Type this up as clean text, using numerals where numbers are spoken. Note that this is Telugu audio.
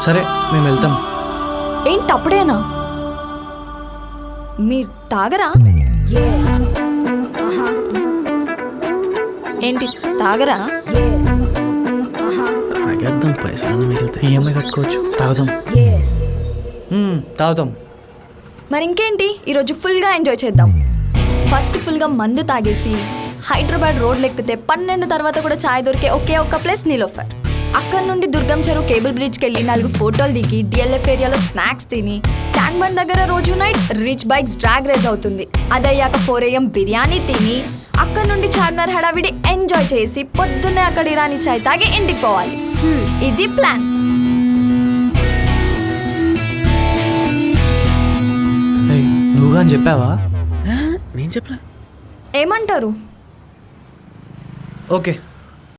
సరే మేము వెళ్తాం. ఏంటి అప్పుడేనా? మీరు తాగరా? ఏంటి తాగరా? తాగేద్దాం, పైసలు మిగిలితే ఈఎంఐ కట్టుకోవచ్చు. తాగుదాం. తాగుతాం. మరి ఇంకేంటి, ఈరోజు ఫుల్గా ఎంజాయ్ చేద్దాం. ఫస్ట్ ఫుల్గా మందు తాగేసి హైదరాబాద్ రోడ్లు ఎక్కితే 12 తర్వాత కూడా ఛాయ్ దొరికే ఒకే ఒక్క ప్లేస్ నీలోఫర్. అక్కడ నుండి దుర్గం చెరువు కేబుల్ బ్రిడ్జ్కి వెళ్ళి 4 ఫోటోలు దిగి డిఎల్ఎఫ్ ఏరియాలో స్నాక్స్ తిని ట్యాంక్ బండ్ దగ్గర రోజు night rich bikes drag race అవుతుంది. అదయ్యాక 4 AM బిర్యానీ తిని అక్కడ నుండి చార్మినార్ హడావిడి ఎంజాయ్ చేసి పొద్దున్నే అక్కడ ఇరానీ చాయ్ తాగి ఇంటికి పోవాలి. ఇది ప్లాన్. నువ్వుగా అని చెప్పావా? నేను చెప్పలే. ఏమంటారు? ఓకే.